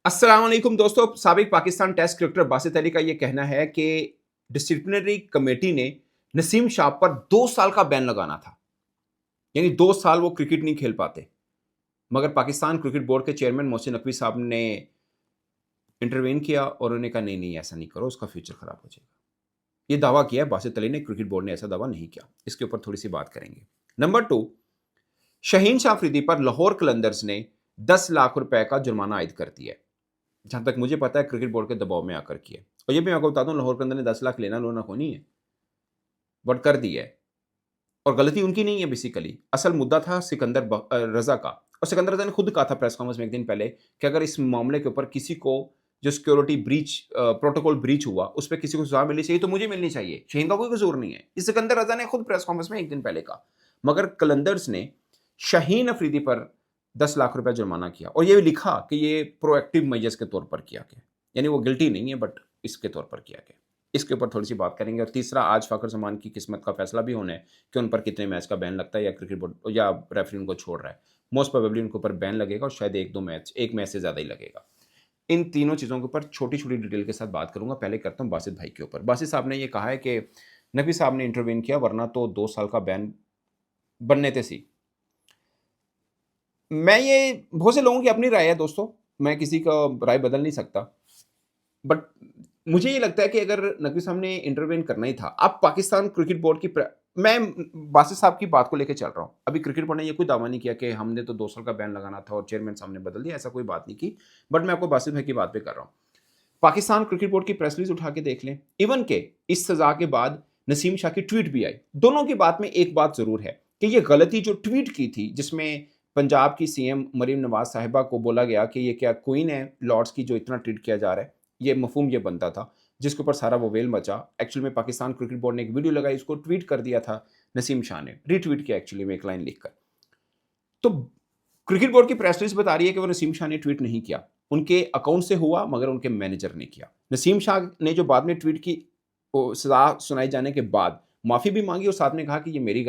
अस्सलाम वालेकुम दोस्तों। साबिक पाकिस्तान टेस्ट क्रिकेटर बासित अली का यह कहना है कि डिसिप्लिनरी कमेटी ने नसीम शाह पर 2 साल का बैन लगाना था। यानी 2 साल वो क्रिकेट नहीं खेल पाते। मगर पाकिस्तान क्रिकेट बोर्ड के चेयरमैन मोहसिन नकवी साहब ने इंटरवेन किया और उन्होंने कहा नहीं, नहीं ऐसा नहीं करो, उसका फ्यूचर खराब हो जाएगा। ये दावा किया है बासित अली ने, क्रिकेट बोर्ड ने ऐसा दावा नहीं किया। इसके ऊपर थोड़ी-सी बात करेंगे। नंबर 2, शाहीन शाह अफरीदी पर लाहौर कलंदर्स ने 10 लाख रुपए का जुर्माना आयद कर दिया है। जहाँ तक मुझे पता है क्रिकेट बोर्ड के दबाव में आकर किया। और ये भी मैं आपको बता दूँ, लाहौर के अंदर ने 10 लाख लेना-लोना को नहीं है, बट कर दिया है। और गलती उनकी नहीं है बेसिकली, असल मुद्दा था सिकंदर रज़ा का। और सिकंदर रज़ा ने खुद कहा था प्रेस कॉन्फ्रेंस में एक दिन पहले कि अगर इस मामले के ऊपर किसी को जो सिक्योरिटी ब्रीच प्रोटोकॉल ब्रीच हुआ, उस पे किसी को सज़ा मिलनी चाहिए तो मुझे मिलनी चाहिए। शहीन का कोई कसूर नहीं है। ये सिकंदर रज़ा ने खुद प्रेस कॉन्फ्रेंस में एक दिन पहले कहा। मगर कलंदर्स ने शाहीन अफरीदी पर 10 लाख रुपए जुर्माना किया और ये भी लिखा कि ये प्रोएक्टिव मेजर्स के तौर पर किया गया। यानी वो गिल्टी नहीं है, बट इसके तौर पर किया गया। इसके ऊपर थोड़ी-सी बात करेंगे। और तीसरा, आज फ़ाखर ज़मान की किस्मत का फैसला भी होना है कि उन पर कितने मैच का बैन लगता है या क्रिकेट बोर्ड या रेफरी उनको छोड़ रहा है। मोस्ट प्रोबेबली उनके ऊपर बैन लगेगा और शायद 1-2 मैच, 1 मैच से ज़्यादा ही लगेगा। इन तीनों चीज़ों के ऊपर छोटी-छोटी डिटेल के साथ बात करूँगा। पहले करता हूँ बासित भाई के ऊपर। बासित साहब ने ये कहा है कि नबी साहब ने इंटरवेन किया वरना तो 2 साल का बैन बनने ते सी। मैं ये बहुत से लोगों की अपनी राय है दोस्तों, मैं किसी का राय बदल नहीं सकता। बट मुझे ये लगता है कि अगर नकवी साहब ने इंटरवेन करना ही था, अब पाकिस्तान क्रिकेट बोर्ड की मैं बासित साहब की बात को लेके चल रहा हूँ। अभी क्रिकेट बोर्ड ने ये कोई दावा नहीं किया कि हमने तो 2 साल का बैन लगाना था और चेयरमैन साहब ने बदल दिया, ऐसा कोई बात नहीं की। बट मैं आपको बासित भाई की बात पे कर रहा हूँ। पाकिस्तान क्रिकेट बोर्ड की प्रेस रिलीज उठा के देख लें। इवन के इस सज़ा के बाद नसीम शाह की ट्वीट भी आई। दोनों की बात में एक बात ज़रूर है कि ये गलती जो ट्वीट की थी, जिसमें पंजाब की सीएम मरीम नवाज़ साहिबा को बोला गया कि ये क्या क्वीन है लॉर्ड्स की जो इतना ट्रीट किया जा रहा है, ये मफ़हूम ये बनता था, जिसके ऊपर सारा वोवेल मचा। एक्चुअली में पाकिस्तान क्रिकेट बोर्ड ने एक वीडियो लगाई, उसको ट्वीट कर दिया था नसीम शाह ने, रीट्वीट किया एक्चुअली में एक लाइन लिखकर। तो क्रिकेट बोर्ड की प्रेस रिलीज बता रही है कि वो नसीम शाह ने ट्वीट नहीं किया। उनके अकाउंट से हुआ मगर उनके मैनेजर ने किया। नसीम शाह ने जो बाद में ट्वीट की, वो सज़ा सुनाए जाने के बाद माफ़ी भी माँगी और साथ में कहा कि ये मेरी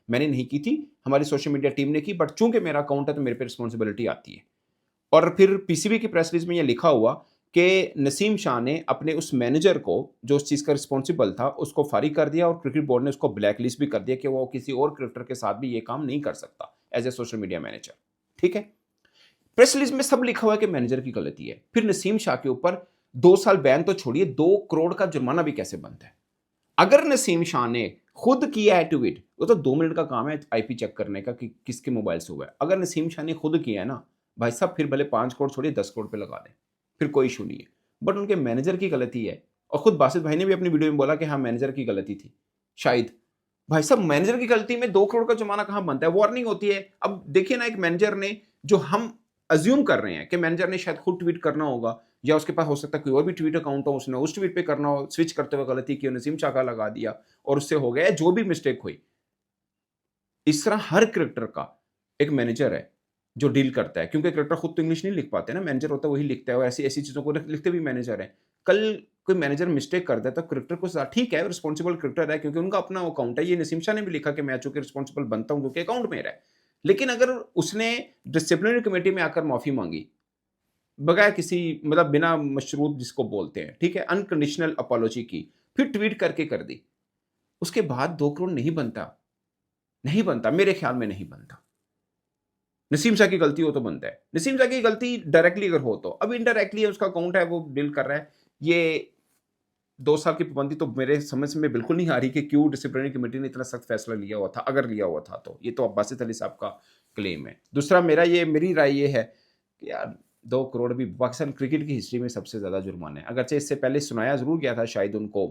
मैंने नहीं की थी, हमारी सोशल मीडिया टीम ने की, बट चूँकि मेरा अकाउंट है तो मेरे पे रिस्पॉन्सिबिलिटी आती है। और फिर पीसीबी की प्रेस रिलीज में ये लिखा हुआ कि नसीम शाह ने अपने उस मैनेजर को, जो उस चीज़ का रिस्पॉन्सिबल था, उसको फारिग कर दिया और क्रिकेट बोर्ड ने उसको ब्लैक लिस्ट भी कर दिया कि वो किसी और क्रिकेटर के साथ भी ये काम नहीं कर सकता as a social media manager. ठीक है? प्रेस रिलीज में सब लिखा हुआ है कि मैनेजर की गलती है। फिर नसीम शाह के ऊपर 2 साल बैन तो छोड़िए, 2 करोड़ का जुर्माना भी कैसे बनता है? अगर नसीम शाह ने खुद किया है ट्वीट, वो तो 2 मिनट का काम है आईपी चेक करने का कि किसके मोबाइल से हुआ है। अगर नसीम शाह ने खुद किया है ना, भाई साहब, फिर भले 5 करोड़ छोड़िए 10 करोड़ पे लगा दें, फिर कोई इश्यू नहीं है। बट उनके मैनेजर की गलती है। और खुद बासित भाई ने भी अपनी वीडियो में बोला कि हाँ, मैनेजर की गलती थी, शायद। भाई साहब, मैनेजर की गलती में 2 करोड़ का जुर्माना कहाँ बनता है? वार्निंग होती है। अब देखिए ना, एक मैनेजर ने, जो हम अज्यूम कर रहे हैं कि मैनेजर ने शायद खुद ट्वीट करना होगा या उसके पास हो सकता है कोई और भी ट्वीट अकाउंट हो, उसने उस ट्वीट पे करना हो, स्विच करते हुए गलती की, नसीम शाह का लगा दिया और उससे हो गया, जो भी मिस्टेक हुई। इस तरह हर क्रिकेटर का एक मैनेजर है जो डील करता है, क्योंकि क्रिकेटर खुद तो इंग्लिश नहीं लिख पाते ना, मैनेजर होता है वही लिखता है और ऐसी ऐसी चीज़ों को लिखते भी मैनेजर हैं। कल कोई मैनेजर मिस्टेक कर देता है तो क्रिकेटर को सज़ा, ठीक है, रिस्पॉन्सिबल क्रिकेटर है क्योंकि उनका अपना अकाउंट है। ये नसीम शाह ने भी लिखा कि मैं चूँकि रिस्पॉन्सिबल बनता हूँ क्योंकि अकाउंट मेरा है। लेकिन अगर उसने डिसिप्लिनरी कमेटी में आकर माफ़ी माँगी, बगैर किसी, मतलब बिना मशरूत जिसको बोलते हैं, ठीक है, अनकंडीशनल अपोलॉजी की, फिर ट्वीट करके कर दी, उसके बाद 2 करोड़ नहीं बनता, नहीं बनता, मेरे ख्याल में नहीं बनता। नसीम शाह की गलती हो तो बनता है। नसीम शाह की गलती डायरेक्टली अगर हो तो, अब इनडायरेक्टली उसका अकाउंट है, वो डील कर रहा है। ये 2 साल की पाबंदी तो मेरे समझ में बिल्कुल नहीं आ रही कि क्यों डिसिप्लिनरी कमेटी ने इतना सख्त फैसला लिया हुआ था, अगर लिया हुआ था तो। ये तो बासित अली साहब का क्लेम है। दूसरा, मेरी राय ये है कि यार 2 करोड़ भी पाकिस्तान क्रिकेट की हिस्ट्री में सबसे ज़्यादा जुर्माना है। अगरचे इससे पहले सुनाया ज़रूर गया था शायद उनको,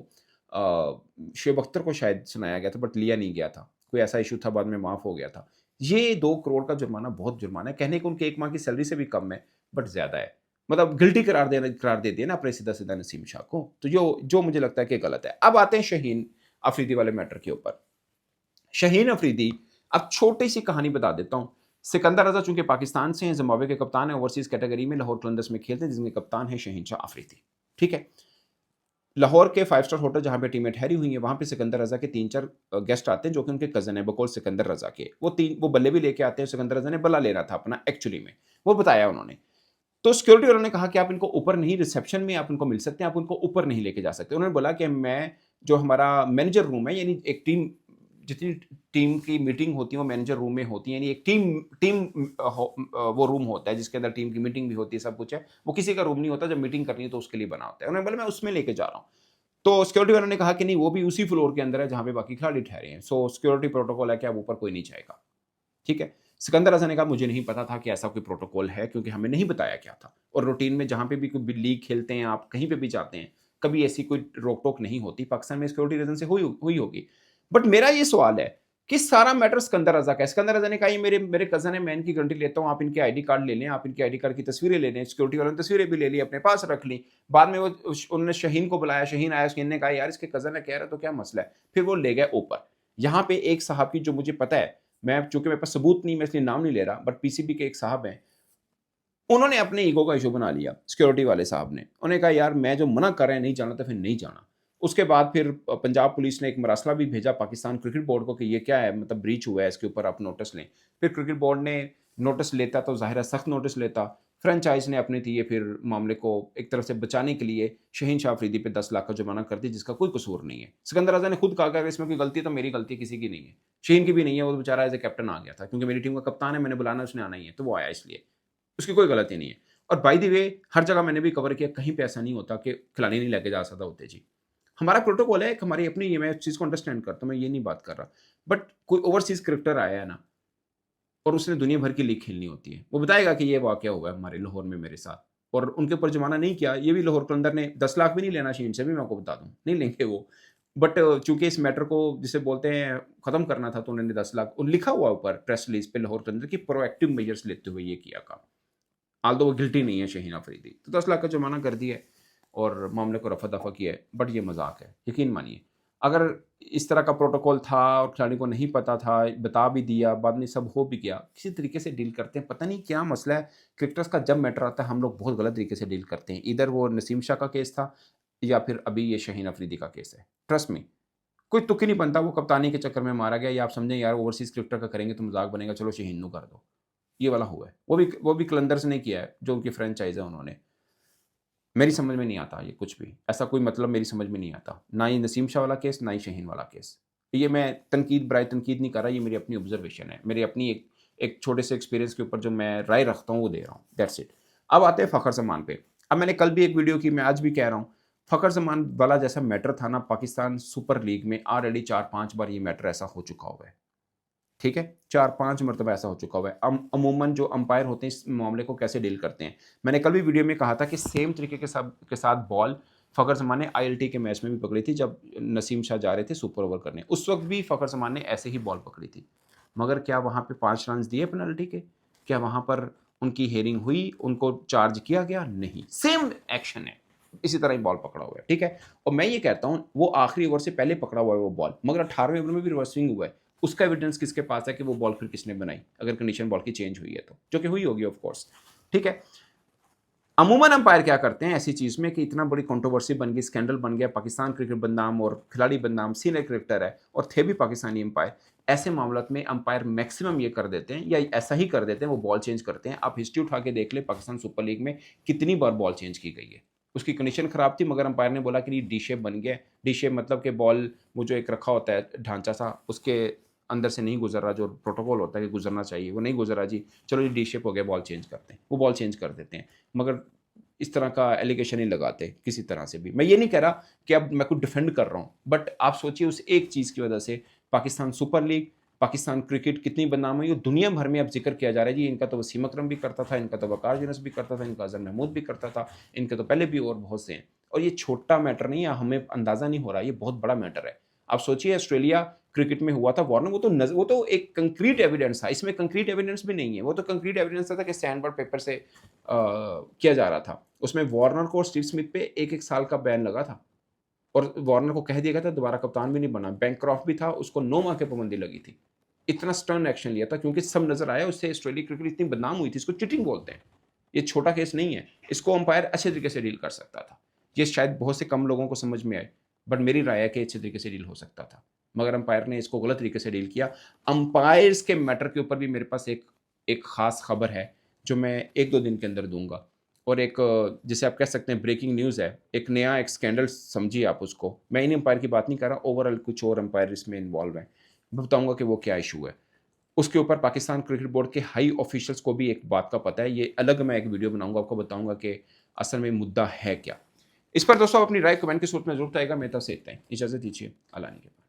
शुएब अख्तर को शायद सुनाया गया था बट लिया नहीं गया था। कोई ऐसा इश्यू था, बाद में माफ़ हो गया था। ये 2 करोड़ का जुर्माना बहुत जुर्माना है। कहने को उनके 1 माह की सैलरी से भी कम है, बट ज़्यादा है। मतलब गिल्टी करार दे दिया ना आपने सीधा-सीधा नसीम शाह को। तो जो जो मुझे लगता है कि गलत है। अब आते हैं शाहीन अफरीदी वाले मैटर के ऊपर। शाहीन अफरीदी, अब छोटी-सी कहानी बता देता हूँ। सिकंदर रज़ा चूँकि पाकिस्तान से हैं, ज़िम्बाब्वे के कप्तान हैं, ओवरसीज़ कैटेगरी में लाहौर कलंदर्स में खेलते हैं, जिसमें कप्तान है शाहीन शाह अफरीदी। ठीक है? लाहौर के 5 स्टार होटल जहाँ पे टीमें ठहरी हुई हैं, वहाँ पे सिकंदर रज़ा के 3-4 गेस्ट आते हैं जो कि उनके कज़न हैं, बकौल सिकंदर रज़ा के। वो बल्ले भी लेके आते हैं, सिकंदर रज़ा ने बल्ला लेना था अपना एक्चुअली में, वो बताया उन्होंने। तो सिक्योरिटी वालों ने कहा कि आप इनको ऊपर नहीं, रिसेप्शन में आप इनको मिल सकते हैं, आप उनको ऊपर नहीं लेके जा सकते। उन्होंने बोला कि मैं, जो हमारा मैनेजर रूम है, यानी एक टीम, जितनी टीम की मीटिंग होती है वो मैनेजर रूम में होती है, यानी एक टीम टीम वो रूम होता है जिसके अंदर टीम की मीटिंग भी होती है, सब कुछ है। वो किसी का रूम नहीं होता, जब मीटिंग करनी है तो उसके लिए बना होता है। उन्होंने बोला मैं उसमें लेके जा रहा हूँ। तो सिक्योरिटी वालों ने कहा कि नहीं, वो भी उसी फ्लोर के अंदर है जहाँ पे बाकी खिलाड़ी ठहरे हैं। सो सिक्योरिटी प्रोटोकॉल है कि अब ऊपर कोई नहीं जाएगा। ठीक है। सिकंदर रज़ा ने कहा मुझे नहीं पता था कि ऐसा कोई प्रोटोकॉल है, क्योंकि हमें नहीं बताया क्या था। और रूटीन में जहाँ पे भी कोई लीग खेलते हैं, आप कहीं पे भी जाते हैं, कभी ऐसी कोई रोक-टोक नहीं होती। पाकिस्तान में सिक्योरिटी रीज़न से हुई होगी। बट मेरा ये सवाल है कि सारा मैटर सिकंदर रज़ा का है। सिकंदर रज़ा ने कहा ये मेरे कज़न है, मैं इनकी गारंटी लेता हूँ, आप इनके आईडी कार्ड ले लें, आप इनके आईडी कार्ड की तस्वीरें ले लें। सिक्योरिटी वालों ने तस्वीरें भी ले ली, अपने पास रख ली। बाद में वो उन्होंने शाहीन को बुलाया, शाहीन आया, शाहीन ने कहा यार इसके कज़न है, कह रहा है तो क्या मसला है? फिर वो ले गए ऊपर। यहाँ पे एक साहब की, जो मुझे पता है, मैं, चूँकि मेरे पास सबूत नहीं, मैं इसलिए नाम नहीं ले रहा, बट पीसीबी के एक साहब हैं, उन्होंने अपने ईगो का इश्यू बना लिया, सिक्योरिटी वाले साहब ने। उन्होंने कहा यार मैं जो मना कर रहे हैं नहीं जाना तो फिर नहीं जाना। उसके बाद फिर पंजाब पुलिस ने एक मरासला भी भेजा पाकिस्तान क्रिकेट बोर्ड को कि ये क्या है, मतलब ब्रीच हुआ है, इसके ऊपर आप नोटिस लें। फिर क्रिकेट बोर्ड ने नोटिस लेता तो ज़ाहिर है सख्त नोटिस लेता। फ्रेंचाइज़ ने अपने दिए, फिर मामले को एक तरफ से बचाने के लिए शहीन शाह अफरीदी पे 10 लाख का जुर्माना कर दिया, जिसका कोई कसूर नहीं है। सिकंदर रज़ा ने खुद कहा कि अगर इसमें कोई गलती है तो मेरी गलती, किसी की नहीं है। शहीन की भी नहीं है, वो तो बेचारा एज़ ए कैप्टन आ गया था, क्योंकि मेरी टीम का कप्तान है, मैंने बुलाना, उसने आना ही है, तो वो आया इसलिए। उसकी कोई गलती नहीं है। और बाय द वे हर जगह मैंने भी कवर किया, कहीं पे ऐसा नहीं होता कि खिलाड़ी नहीं लेके जा सकता होते जी। हमारा प्रोटोकॉल है, एक हमारी अपनी ये, मैं इस चीज़ को अंडरस्टैंड करता हूँ, मैं ये नहीं बात कर रहा। बट कोई ओवरसीज़ क्रिकेटर आया है ना, और उसने दुनिया भर की लीग खेलनी होती है। वो बताएगा कि ये वाक़या हुआ है हमारे लाहौर में मेरे साथ, और उनके ऊपर जुर्माना नहीं किया। ये भी लाहौर कलंदर ने 10 लाख भी नहीं लेना चाहिए इनसे भी, मैं आपको बता दूँ, नहीं लेंगे वो। बट चूँकि इस मैटर को जिसे बोलते हैं ख़त्म करना था, तो उन्होंने 10 लाख, और लिखा हुआ ऊपर प्रेस रिलीज़ पे लाहौर कलंदर की, प्रोएक्टिव मेजर्स लेते हुए ये किया काम। ऑल्दो वो गिल्टी नहीं है शहीन अफरीदी, तो 10 लाख का जुर्माना कर दिया है और मामले को रफ़ा-दफ़ा किया है। बट ये मज़ाक है, यकीन मानिए। अगर इस तरह का प्रोटोकॉल था और खिलाड़ी को नहीं पता था, बता भी दिया, बाद में सब हो भी गया, किसी तरीके से डील करते हैं। पता नहीं क्या मसला है, क्रिकेटर्स का जब मैटर आता है हम लोग बहुत गलत तरीके से डील करते हैं। इधर वो नसीम शाह का केस था, या फिर अभी ये शहीन अफरीदी का केस है। ट्रस्ट मी, कोई तुक ही नहीं बनता, वो कप्तानी के चक्कर में मारा गया, या आप समझें यार ओवरसीज़ क्रिकेटर का करेंगे तो मज़ाक बनेगा, चलो शहीन नु कर दो। ये वाला हुआ है। वो भी कलंदर्स ने किया है, जो उनकी फ्रेंचाइज़ है उन्होंने। मेरी समझ में नहीं आता ये कुछ भी। ऐसा कोई मतलब मेरी समझ में नहीं आता। ना ही नसीम शाह वाला केस, ना ही शाहीन वाला केस। ये मैं तनकीद बराए तनकीद नहीं कर रहा, ये मेरी अपनी ऑब्ज़र्वेशन है। मेरी अपनी एक एक छोटे से एक्सपीरियंस के ऊपर जो मैं राय रखता हूँ, वो दे रहा हूँ, दैट्स इट। अब आते हैं फ़खर ज़मान पे। अब मैंने कल भी एक वीडियो की, मैं आज भी कह रहा हूँ, फ़खर ज़मान वाला जैसा मैटर था ना, पाकिस्तान सुपर लीग में ऑलरेडी 4-5 बार ये मैटर ऐसा हो चुका हुआ है। ठीक है? 4-5 मर्तबा ऐसा हो चुका हुआ है। अमूमन जो अंपायर होते हैं इस मामले को कैसे डील करते हैं। मैंने कल भी वीडियो में कहा था कि सेम तरीके के साथ बॉल फ़खर ज़मान ने आईएलटी के मैच में भी पकड़ी थी, जब नसीम शाह जा रहे थे सुपर ओवर करने। उस वक़्त भी फ़खर ज़मान ने ऐसे ही बॉल पकड़ी थी। मगर क्या वहाँ पे 5 रन्स दिए पेनल्टी के? क्या वहाँ पर उनकी हियरिंग हुई? उनको चार्ज किया गया? नहीं। सेम एक्शन है। इसी तरह ही बॉल पकड़ा हुआ है, ठीक है? और मैं ये कहता हूँ वो आखिरी ओवर से पहले पकड़ा हुआ है वो बॉल, मगर 18वें ओवर में भी रिवर्स स्विंग हुआ है। उसका एविडेंस किसके पास है कि वो बॉल फिर किसने बनाई, अगर कंडीशन बॉल की चेंज हुई है तो, जो कि हुई होगी ऑफ कोर्स, ठीक है। अमूमन अंपायर क्या करते हैं ऐसी चीज़ में कि इतना बड़ी कंट्रोवर्सी बन गई, स्कैंडल बन गया, पाकिस्तान क्रिकेट बदनाम और खिलाड़ी बदनाम, सीनियर क्रिकेटर है और थे भी पाकिस्तानी अंपायर। ऐसे मामलों में अंपायर मैक्सिमम ये कर देते हैं, या ऐसा ही कर देते हैं, वो बॉल चेंज करते हैं। आप हिस्ट्री उठा के देख लें, पाकिस्तान सुपर लीग में कितनी बार बॉल चेंज की गई है। उसकी कंडीशन खराब थी, मगर अंपायर ने बोला कि नहीं, डी शेप बन गया। डी शेप मतलब कि बॉल, वो जो एक रखा होता है ढांचा सा, उसके अंदर से नहीं गुजर रहा, जो प्रोटोकॉल होता है कि गुजरना चाहिए, वो नहीं गुजर रहा जी, चलो जी डी शेप हो गया, बॉल चेंज करते हैं। वो बॉल चेंज कर देते हैं, मगर इस तरह का एलिगेशन नहीं लगाते किसी तरह से भी। मैं ये नहीं कह रहा कि अब मैं कुछ डिफेंड कर रहा हूँ, बट आप सोचिए उस एक चीज़ की वजह से Pakistan super league, Pakistan cricket कितनी बदनाम हुई, और दुनिया भर में अब जिक्र किया जा रहा है जी, इनका तो वसीम अकरम भी करता था, इनका तो वकार यूनुस भी करता था, इनका अजहर महमूद भी करता था, इनके तो पहले भी और बहुत से हैं। और ये छोटा मैटर नहीं है, हमें अंदाज़ा नहीं हो रहा, ये बहुत बड़ा मैटर है। आप सोचिए ऑस्ट्रेलिया क्रिकेट में हुआ था वार्नर, वो तो एक कंक्रीट एविडेंस था, इसमें कंक्रीट एविडेंस भी नहीं है। वो तो कंक्रीट एविडेंस था कि सैंडबर्ड पेपर से किया जा रहा था। उसमें वार्नर को और स्टीव स्मिथ पे 1-1 साल का बैन लगा था, और वार्नर को कह दिया गया था दोबारा कप्तान भी नहीं बना। बैनक्रॉफ्ट भी था, उसको 9 माह की पाबंदी लगी थी। इतना स्टर्न एक्शन लिया था, क्योंकि सब नज़र आया, उससे ऑस्ट्रेलिया क्रिकेट इतनी बदनाम हुई थी। इसको चीटिंग बोलते हैं। ये छोटा केस नहीं है, इसको अंपायर अच्छे तरीके से डील कर सकता था। ये शायद बहुत से कम लोगों को समझ में आए, बट मेरी राय है कि अच्छे तरीके से डील हो सकता था, मगर अंपायर ने इसको गलत तरीके से डील किया। अंपायर्स के मैटर के ऊपर भी मेरे पास एक एक खास खबर है, जो मैं 1-2 दिन के अंदर दूंगा। और एक जिसे आप कह सकते हैं ब्रेकिंग न्यूज़ है, एक नया एक स्कैंडल समझिए आप उसको। मैं इंडियन एम्पायर की बात नहीं कर रहा, ओवरऑल कुछ और एम्पायर इसमें इन्वॉल्व हैं। मैं बताऊँगा कि वो क्या इश्यू है। उसके ऊपर पाकिस्तान क्रिकेट बोर्ड के हाई ऑफिशियल्स को भी एक बात का पता है। ये अलग मैं एक वीडियो बनाऊँगा, आपको बताऊँगा कि असल में मुद्दा है क्या? इस पर दोस्तों आप अपनी राय कमेंट के सूरत में ज़रूर बताइएगा। मेरी तरफ से इतना ही। इजाज़त दीजिए। अल्लाह ने